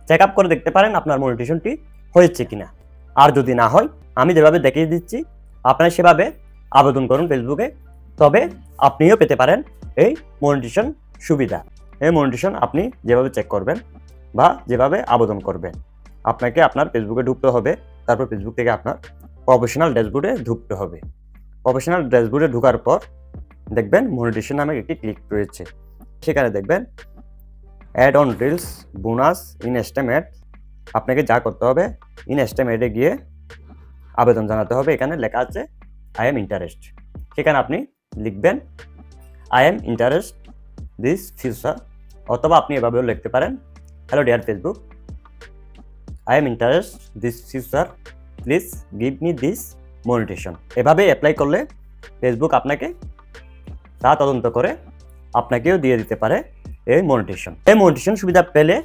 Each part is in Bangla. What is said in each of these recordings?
চেক আপ করে দেখতে পারেন আপনার মনিটাইজেশনটি হয়েছে কিনা। আর যদি না হয়, আমি যেভাবে দেখিয়ে দিচ্ছি আপনারা সেভাবে আবেদন করুন ফেসবুকে, তবে আপনিও পেতে পারেন এই মনিটাইজেশন সুবিধা। এই মনিটাইজেশন আপনি যেভাবে চেক করবেন বা যেভাবে আবেদন করবেন, আপনাকে আপনার ফেসবুকে ঢুকতে হবে। তারপর ফেসবুক থেকে আপনার প্রফেশনাল ড্যাশবোর্ডে ঢুকতে হবে। প্রফেশনাল ড্যাশবোর্ডে ঢোকার পর দেখবেন মনিটাইজেশন নামে একটি ক্লিক রয়েছে। সেখানে দেখবেন add on reels bonus in estimate. আপনাকে যা করতে হবে, ইন এস্টিমেটে গিয়ে আবেদন জানাতে হবে। এখানে লেখা আছে আই এম ইন্টারেস্ট। সেখানে আপনি লিখবেন I am interest this future, অথবা আপনি এভাবেও লিখতে পারেন hello dear Facebook, I am interest this future, please give me this monetization. এভাবে অ্যাপ্লাই করলে ফেসবুক আপনাকে তা তদন্ত করে আপনাকেও দিয়ে দিতে পারে এই মনিটাইজেশন। এই মনিটাইজেশন সুবিধা পেলে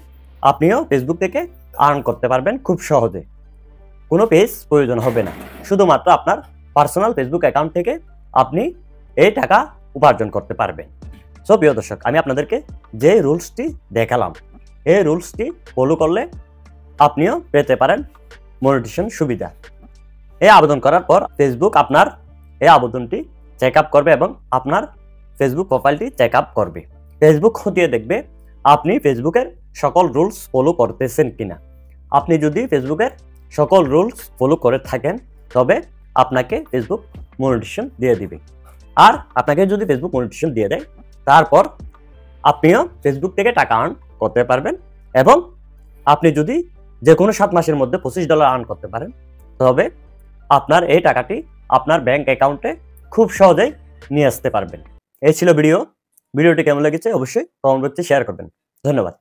আপনিও ফেসবুক থেকে আর্ন করতে পারবেন খুব সহজে। কোনো পেজ প্রয়োজন হবে না, শুধুমাত্র আপনার পার্সোনাল ফেসবুক অ্যাকাউন্ট থেকে আপনি এই টাকা উপার্জন করতে পারবেন। সো প্রিয় দর্শক, আমি আপনাদেরকে যে রুলসটি দেখালাম, এই রুলসটি ফলো করলে আপনিও পেতে পারেন মনিটাইজেশন সুবিধা। এই আবেদন করার পর ফেসবুক আপনার এই আবেদনটি চেক আপ করবে এবং আপনার ফেসবুক প্রোফাইলটি চেক আপ করবে। ফেসবুক খতিয়ে দেখবে আপনি ফেসবুকের সকল রুলস ফলো করতেছেন কিনা। আপনি যদি ফেসবুকের সকল রুলস ফলো করে থাকেন, তবে আপনাকে ফেসবুক মনিটাইজেশন দিয়ে দিবে। আর আপনাকে যদি ফেসবুক মনিটাইজেশন দিয়ে দেয়, তারপর আপনিও ফেসবুক থেকে টাকা আর্ন করতে পারবেন। এবং আপনি যদি যে কোনো 7 মাসের মধ্যে $25 আর্ন করতে পারেন, তবে আপনার এই টাকাটি আপনার ব্যাংক অ্যাকাউন্টে খুব সহজেই নিয়ে আসতে পারবেন। এই ছিল ভিডিওটি কেমন লেগেছে অবশ্যই কমেন্ট বক্সে শেয়ার করবেন। ধন্যবাদ।